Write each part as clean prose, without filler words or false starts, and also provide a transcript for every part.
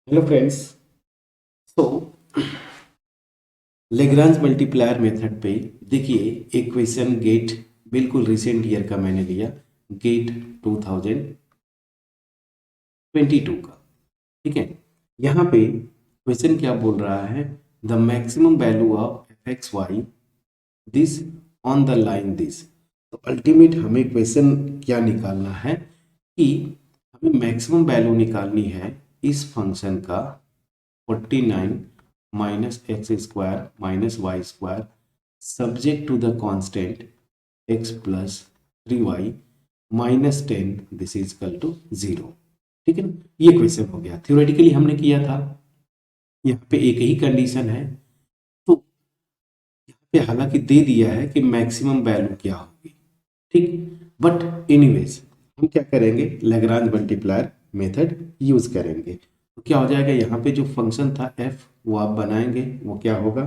Hello friends. So Lagrange multiplier method पे देखिए एक क्वेश्चन गेट बिल्कुल रिसेंट ईयर का मैंने लिया, गेट 2022 का। ठीक है, यहाँ पे क्वेश्चन क्या बोल रहा है, the maximum value of F x why this on the line this. तो अल्टीमेट हमें क्वेश्चन क्या निकालना है कि हमें मैक्सिमम वैल्यू निकालनी है इस फंक्शन का 49 minus x square minus y square subject to the constant x plus 3y minus 10 this is equal to 0। ठीक है ना, ये क्वेश्चन हो गया। थ्योरेटिकली हमने किया था, यहाँ पे एक ही कंडीशन है, तो यहाँ पे हालांकि दे दिया है कि मैक्सिमम वैल्यू क्या होगी। ठीक, बट एनीवेज हम क्या करेंगे, लैग्रांज मल्टीप्लायर मेथड यूज करेंगे। तो क्या हो जाएगा, यहाँ पे जो फंक्शन था f वो आप बनाएंगे, वो क्या होगा,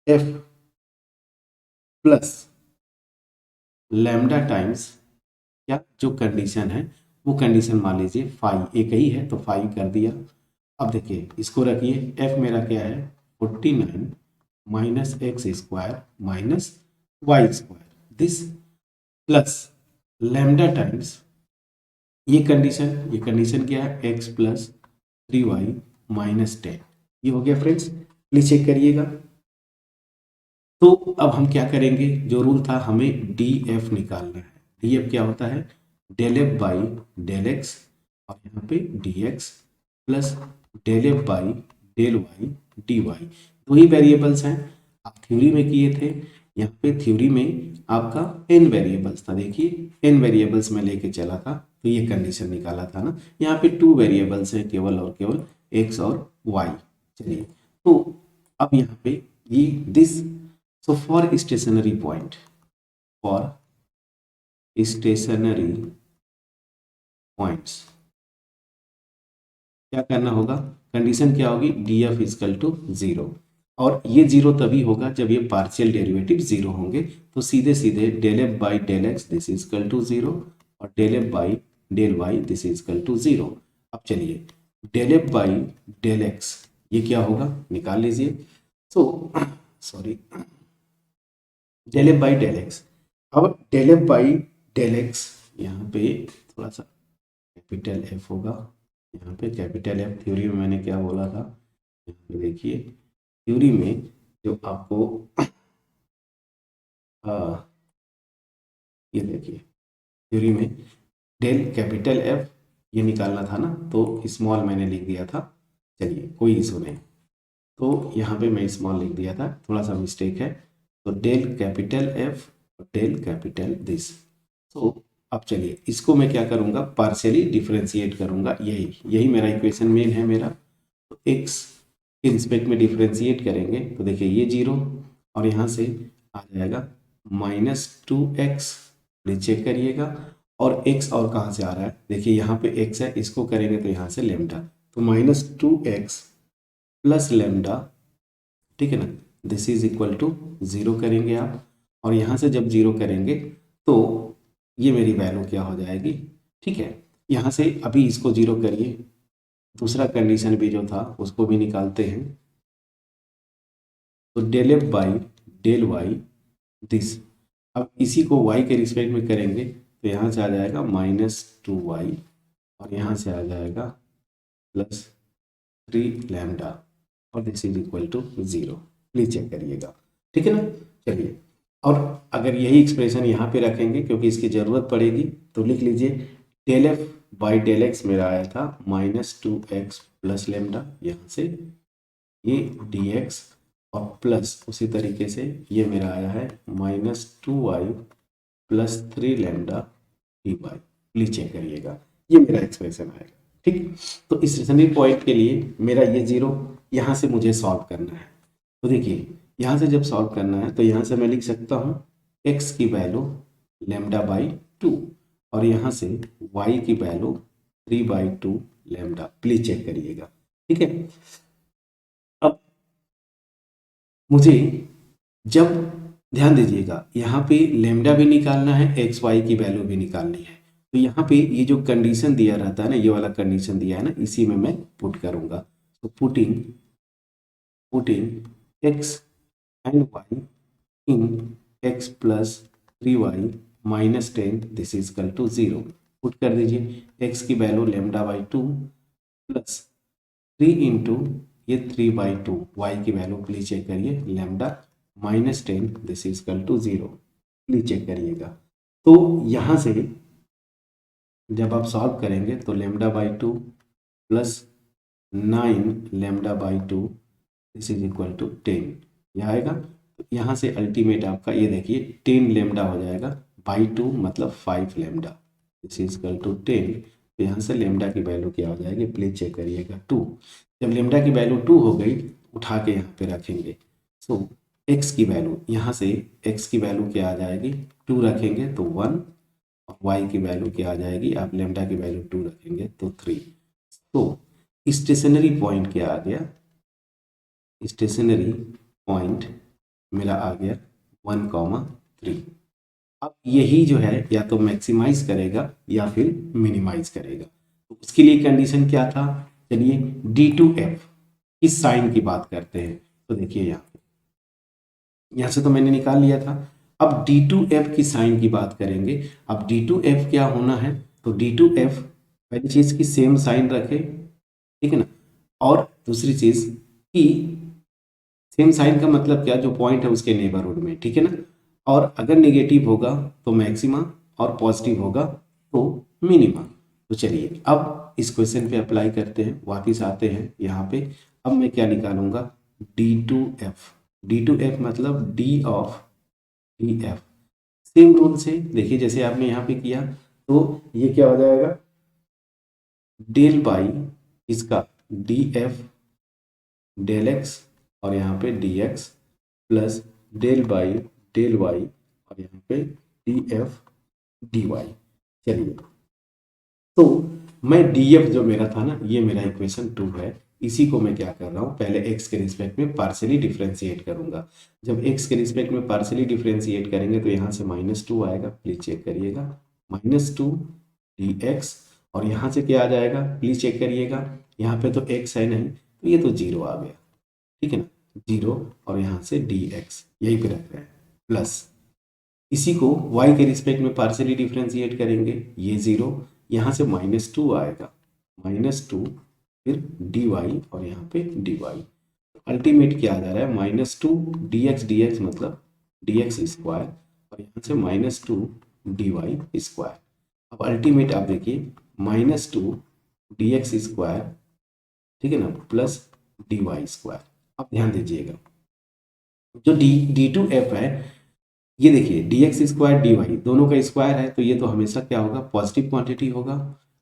f प्लस लैम्डा टाइम्स क्या जो कंडीशन है वो कंडीशन मान लीजिए फाइव, एक ही है तो फाइव कर दिया। अब देखिए इसको रखिए, f मेरा क्या है 49 minus x square minus y square this plus lambda times ये कंडीशन क्या है, x प्लस 3y माइनस 10। ये हो गया फ्रेंड्स, प्लीज चेक करिएगा। तो अब हम क्या करेंगे, जो रूल था हमें डी एफ निकालना है। डी एफ क्या होता है, del F by del x और यहाँ पे d x plus del F by del y d y. दो ही वेरिएबल्स हैं, आप थ्योरी में किए थे, यहाँ पे थ्योरी में आपका एन वेरिएबल्स था। देखिए एन वेरिएबल्स में लेके चला था तो ये कंडीशन निकाला था ना, यहाँ पे टू वेरिएबल्स हैं केवल और केवल एक्स और वाई। चलिए तो अब यहाँ पे ये this, so for stationary point, for stationary points क्या करना होगा, कंडीशन क्या होगी, डी एफ इजकल टू 0। और ये जीरो तभी होगा जब ये पार्शियल डेरिवेटिव जीरो होंगे। तो सीधे सीधे del F by del x this is equal to 0 और del F by del y this is equal to 0। अब चलिए del F by del x ये क्या होगा, निकाल लीजिए। So sorry, del F by del x. अब del F by del x यहाँ पे थोड़ा सा कैपिटल एफ होगा, यहाँ पे कैपिटल एफ। थ्योरी में मैंने क्या बोला था, यहाँ पे देखिए थ्योरी में जो आपको ये देखिए थ्योरी में डेल कैपिटल एफ ये निकालना था ना, तो स्मॉल मैंने लिख दिया था। चलिए कोई इशू नहीं, तो यहाँ पे मैं स्मॉल लिख दिया था, थोड़ा सा मिस्टेक है। तो डेल कैपिटल एफ और डेल कैपिटल दिस। तो अब चलिए इसको मैं क्या करूँगा, पार्शियली डिफरेंशिएट करूँगा। यही यही मेरा इक्वेशन मेन है मेरा। तो एक्स के रिस्पेक्ट में डिफरेंशिएट करेंगे तो देखिए ये जीरो और यहाँ से आ जाएगा -2x, चेक करिएगा। और x और कहाँ से आ रहा है, देखिए यहाँ पे x है, इसको करेंगे तो यहाँ से लेमडा, तो -2x प्लस लेमडा, ठीक है ना, दिस इज इक्वल टू 0 करेंगे आप। और यहाँ से जब 0 करेंगे तो ये मेरी वैल्यू क्या हो जाएगी। ठीक है, यहाँ से अभी इसको 0 करिए, दूसरा कंडीशन भी जो था उसको भी निकालते हैं। तो del F by del y this, अब इसी को y के रिस्पेक्ट में करेंगे तो यहाँ से आ जाएगा -2y और यहाँ से आ जाएगा +3 लैम्डा और this is equal to 0। Please check करिएगा, ठीक है ना। चलिए, और अगर यही एक्सप्रेशन यहाँ पे रखेंगे क्योंकि इसकी ज़रूरत पड़ेगी, तो लिख लीजिए del F by del x मेरा आया था -2x प्लस लेमडा, यहाँ से ये dx और प्लस उसी तरीके से ये मेरा आया है -2y plus 3 lambda dy। Please check करिएगा, ये मेरा एक्सप्रेशन आएगा। ठीक, तो इस स्टेशनरी पॉइंट के लिए मेरा ये जीरो यहाँ से मुझे सॉल्व करना है। तो देखिए यहाँ से जब सॉल्व करना है तो यहाँ से मैं लिख सकता हूँ x की वैल्यू लैम्डा बाई 2 और यहाँ से y की वैल्यू 3/2 लैम्डा। प्लीज चेक करिएगा, ठीक है। अब मुझे जब ध्यान दीजिएगा यहाँ पे लेमडा भी निकालना है, एक्स वाई की वैल्यू भी निकालनी है, तो यहाँ पे ये जो कंडीशन दिया रहता है ना, ये वाला कंडीशन दिया है ना, इसी में मैं पुट करूँगा। तो putting x and y in x plus 3y minus 10 this is equal to 0। Put कर दीजिए x की वैल्यू λ/2 प्लस 3 इंटू ये 3/2 y की वैल्यू प्लीज चेक करिए lambda minus 10 this is equal to 0। Please check करिएगा। तो यहाँ से जब आप सॉल्व करेंगे तो λ/2 plus 9 λ/2 this is equal to 10 यह आएगा। तो यहाँ से अल्टीमेट आपका ये देखिए 10 लैम्डा हो जाएगा बाई 2 मतलब 5 lambda this is equal to 10। तो यहाँ से लैम्डा की वैल्यू क्या हो जाएगी प्लीज चेक करिएगा 2। जब लैम्डा की वैल्यू 2 हो गई उठा के यहाँ पे रखेंगे। सो x की वैल्यू यहाँ से x की वैल्यू क्या आ जाएगी 2 रखेंगे तो 1 और y की वैल्यू क्या आ जाएगी आप लैम्डा की वैल्यू 2 रखेंगे तो 3। तो स्टेशनरी पॉइंट क्या आ गया स्टेशनरी पॉइंट मेरा आ गया 1,3। अब यही जो है या तो मैक्सिमाइज करेगा या फिर मिनिमाइज करेगा। तो उसके लिए कंडीशन क्या था चलिए D2F इस साइन की बात करते हैं। तो देखिए यहाँ से तो मैंने निकाल लिया था। अब D2F की साइन की बात करेंगे। अब D2F क्या होना है तो D2F पहली चीज की सेम साइन रखे ठीक है ना। और दूसरी चीज कि सेम साइन का मतलब क्या जो पॉइंट है उसके नेबरहुड में ठीक है ना। और अगर नेगेटिव होगा तो मैक्सिमा और पॉजिटिव होगा तो मिनिमा। तो चलिए अब इस क्वेश्चन पे अप्लाई करते हैं वापस आते हैं यहाँ पे। अब मैं क्या निकालूंगा D2F मतलब D of DF। Same rule से देखिए जैसे आपने यहाँ पे किया तो ये क्या हो जाएगा डेल बाई इसका DF डेल एक्स और यहाँ पे dx plus del by del y और यहाँ पे df dy। चलिए तो मैं df जो मेरा था ना ये मेरा इक्वेशन 2 है। इसी को मैं क्या कर रहा हूँ पहले x के रिस्पेक्ट में पार्शियली डिफरेंशिएट करूंगा। जब x के रिस्पेक्ट में पार्शियली डिफरेंशिएट करेंगे तो यहाँ से -2 आएगा प्लीज चेक करिएगा -2 dx और यहाँ से क्या आ जाएगा प्लीज चेक करिएगा। यहाँ पे तो x है नहीं तो ये तो 0 आ गया ठीक है ना 0 और यहाँ से dx यही पे रख रहे हैं प्लस इसी को y के रिस्पेक्ट में पार्शियली डिफरेंशिएट करेंगे ये 0 यहाँ से -2 आएगा -2 फिर dy और यहाँ पे dy। अल्टीमेट क्या आ जा रहा है -2 dx मतलब dx स्क्वायर और यहाँ से -2 dy स्क्वायर। अब अल्टीमेट आप देखिए -2 dx स्क्वायर ठीक है ना प्लस dy स्क्वायर। अब ध्यान दीजिएगा जो D2F है ये देखिए dx स्क्वायर dy दोनों का स्क्वायर है तो ये तो हमेशा क्या होगा पॉजिटिव क्वांटिटी होगा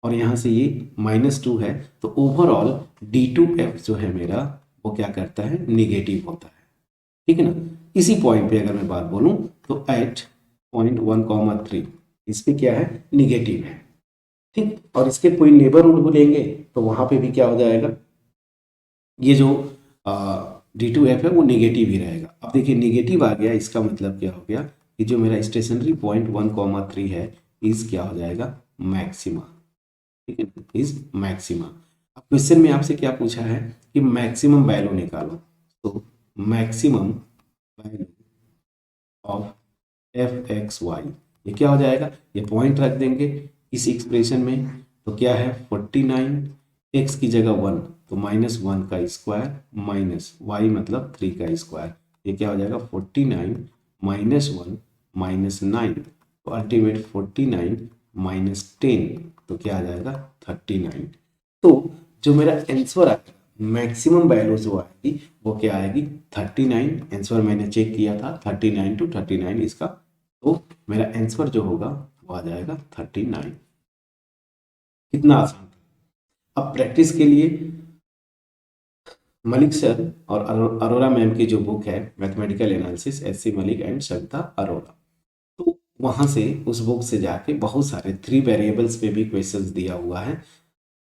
और यहाँ से ये -2 है तो ओवरऑल D2F जो है मेरा वो क्या करता है निगेटिव होता है ठीक है ना। इसी पॉइंट पे अगर मैं बात बोलूँ तो एट पॉइंट 1,3 इस पे क्या है निगेटिव है ठीक। और इसके कोई नेबरहुड को लेंगे तो वहां पे भी क्या हो जाएगा ये जो D2F है वो नेगेटिव ही रहेगा। अब देखिए नेगेटिव आ गया इसका मतलब क्या हो गया कि जो मेरा स्टेशनरी पॉइंट 1,3 है इस क्या हो जाएगा मैक्सिमा ठीक है इज मैक्सिमा। अब क्वेश्चन में आपसे क्या पूछा है कि मैक्सिमम वैल्यू निकालो तो मैक्सिमम वैल्यू ऑफ fxy ये क्या हो जाएगा ये पॉइंट रख देंगे इस एक्सप्रेशन में तो क्या है 49 x की जगह 1 तो -1 का स्क्वायर माइनस y मतलब 3 का स्क्वायर ये क्या हो जाएगा 49 -1 -9 तो अल्टीमेट 49 -10 तो क्या आ जाएगा 39। तो जो मेरा आंसर आएगा मैक्सिमम वैल्यू जो आएगी वो क्या आएगी 39। आंसर मैंने चेक किया था 39 to 39 इसका तो मेरा आंसर जो होगा वो आ जाएगा 39। कितना आसान। अब प्रैक्टिस के लिए मलिक सर और अरोरा मैम की जो बुक है mathematical analysis SC Malik and Savita Arora तो वहां से उस बुक से जाके बहुत सारे 3 वेरिएबल्स पे भी क्वेश्चंस दिया हुआ है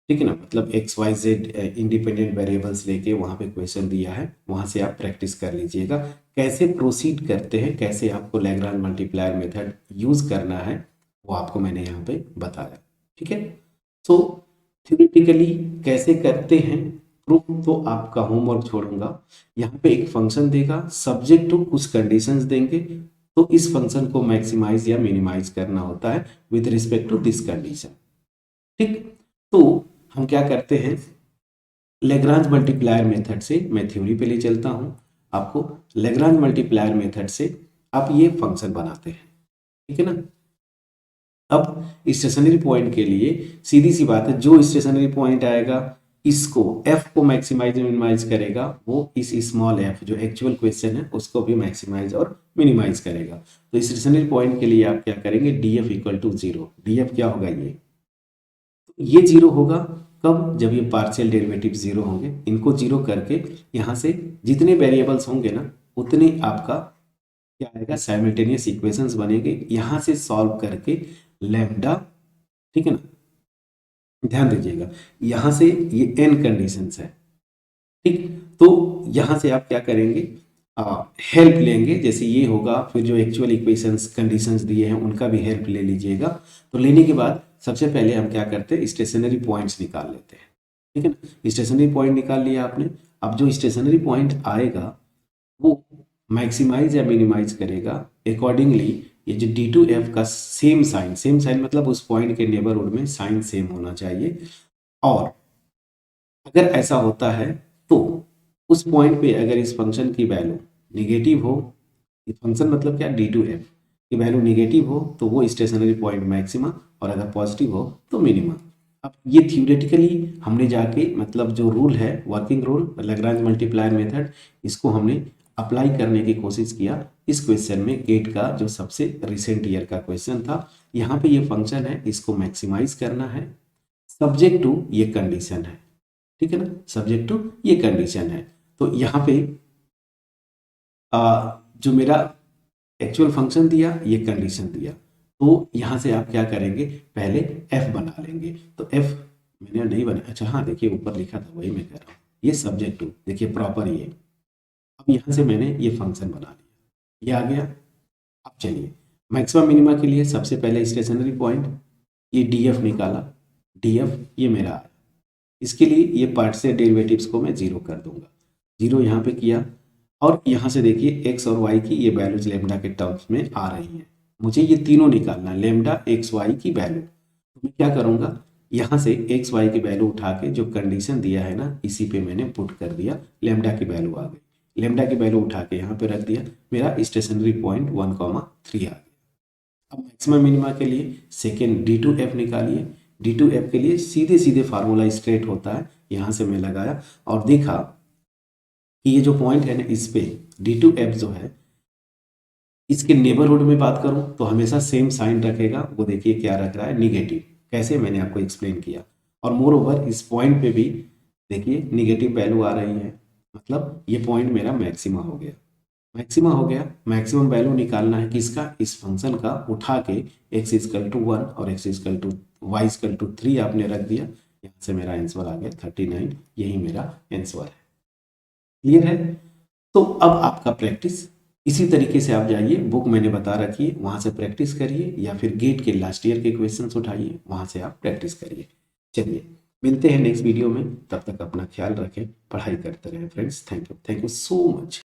ठीक है ना। मतलब XYZ इंडिपेंडेंट वेरिएबल्स लेके वहाँ पे क्वेश्चन दिया है वहाँ से आप प्रैक्टिस कर लीजिएगा कैसे प्रोसीड करते हैं कैसे आपको लैग्रांज मल्टीप्लायर मेथड यूज करना है वो आपको मैंने यहाँ पे बताया ठीक है। सो थ्योरेटिकली कैसे करते हैं प्रूफ तो आपका होमवर्क छोड़ूंगा। यहाँ पे एक फंक्शन देगा, सब्जेक्ट टू कुछ कंडीशंस देंगे, तो इस फंक्शन को मैक्सिमाइज या मिनिमाइज करना होता है with respect to this condition. ठीक, तो हम क्या करते हैं, लेग्रांज मल्टीप्लायर मेथड से मैं थ्योरी पे ले चलता हूं आपको। लेग्रांज मल्टीप्लायर मेथड से आप ये फंक्शन बनाते हैं, ठीक है ना। अब स्टेशनरी पॉइंट के लिए सीधी सी बात है, जो स्टेशनरी पॉइंट आएगा इसको एफ को मैक्सिमाइज मिनिमाइज करेगा, वो इस स्मॉल एफ जो एक्चुअल क्वेश्चन है उसको भी मैक्सिमाइज और मिनिमाइज करेगा। तो स्टेशनरी पॉइंट के लिए आप क्या करेंगे, d F equal to zero. D F क्या होगा, ये जीरो होगा कब, जब ये पार्शियल डेरिवेटिव जीरो होंगे। इनको जीरो करके यहाँ से जितने वेरिएबल्स होंगे ना उतने आपका क्या आएगा, साइमल्टेनियस इक्वेशंस बनेंगे। यहाँ से सॉल्व करके लैम्डा, ठीक है ना, ध्यान दीजिएगा यहाँ से ये n कंडीशंस है, ठीक। तो यहाँ से आप क्या करेंगे, हेल्प लेंगे, जैसे ये होगा, फिर जो एक्चुअल इक्वेशंस कंडीशंस दिए हैं उनका भी हेल्प ले लीजिएगा। तो लेने के बाद सबसे पहले हम क्या करते हैं, स्टेशनरी पॉइंट्स निकाल लेते हैं, ठीक है ना। स्टेशनरी पॉइंट निकाल लिया आपने। अब जो स्टेशनरी पॉइंट आएगा वो मैक्सिमाइज या मिनिमाइज करेगा अकॉर्डिंगली ये जो D2F का सेम साइन मतलब उस पॉइंट के नेबरहुड में साइन सेम होना चाहिए। और अगर ऐसा होता है तो उस पॉइंट पे अगर इस फंक्शन की वैल्यू निगेटिव हो, ये फंक्शन मतलब क्या, D2F की वैल्यू निगेटिव हो तो वो स्टेशनरी पॉइंट मैक्सिमा, और अगर पॉजिटिव हो तो मिनिमा। अब ये थ्योरेटिकली हमने जाके मतलब जो रूल है, working rule Lagrange multiplier method, इसको हमने अप्लाई करने की कोशिश किया इस क्वेश्चन में। गेट का जो सबसे रिसेंट ईयर का क्वेश्चन था, यहाँ पे ये फंक्शन है, इसको मैक्सिमाइज करना है सब्जेक्ट टू ये कंडीशन है, ठीक है ना, सब्जेक्ट टू ये कंडीशन है। तो यहाँ पे जो मेरा एक्चुअल फंक्शन दिया, ये कंडीशन दिया, तो यहाँ से आप क्या करेंगे, पहले f बना लेंगे। तो f मैंने नहीं बना, अच्छा हाँ देखिए ऊपर लिखा था वही मैं कर रहा हूँ, ये सब्जेक्ट टू देखिए प्रॉपर ये। अब यहाँ से मैंने ये फंक्शन बना लिया, ये आ गया। अब चलिए मैक्सिमम मिनिमा के लिए सबसे पहले स्टेशनरी पॉइंट, ये डी एफ निकाला, डी एफ ये मेरा आया। इसके लिए ये पार्शियल डेरिवेटिव्स को मैं जीरो कर दूंगा, जीरो यहाँ पे किया। और यहाँ से देखिए एक्स और वाई की ये वैल्यूज लेमडा के टर्म्स में आ रही हैं, मुझे ये तीनों निकालना है, लेमडा एक्स वाई की वैल्यू। तो मैं क्या करूँगा, यहाँ से एक्स वाई की वैल्यू उठा के जो कंडीशन दिया है ना इसी पे मैंने पुट कर दिया, लेमडा की वैल्यू आ गई। लेमडा की वैल्यू उठा के यहाँ पे रख दिया, मेरा स्टेशनरी पॉइंट 1,3 आ गया। अब मैक्सिमम मिनिमा के लिए सेकेंड D2F निकालिए। D2F के लिए सीधे सीधे फार्मूला स्ट्रेट होता है, यहाँ से मैं लगाया और देखा कि ये जो पॉइंट है ना इस पे D2F जो है इसके नेबरहुड में बात करूं तो हमेशा सेम साइन रखेगा। वो देखिए क्या रख रहा है, निगेटिव। कैसे, मैंने आपको एक्सप्लेन किया। और मोर ओवर इस पॉइंट पे भी देखिए निगेटिव वैल्यू आ रही है, मतलब ये पॉइंट मेरा मैक्सिमा हो गया। मैक्सिमा हो गया, मैक्सिमम वैल्यू निकालना है किसका, इस फंक्शन का। उठा के x इजकल टू 1 और x equal to y equal to 3 आपने रख दिया, यहाँ से मेरा आंसर आ गया 39। यही मेरा आंसर है। क्लियर है। तो अब आपका प्रैक्टिस इसी तरीके से आप जाइए, बुक मैंने बता रखी है वहाँ से प्रैक्टिस करिए, या फिर गेट के लास्ट ईयर के क्वेश्चंस उठाइए वहाँ से आप प्रैक्टिस करिए। चलिए मिलते हैं नेक्स्ट वीडियो में, तब तक अपना ख्याल रखें, पढ़ाई करते रहें friends. Thank you so much.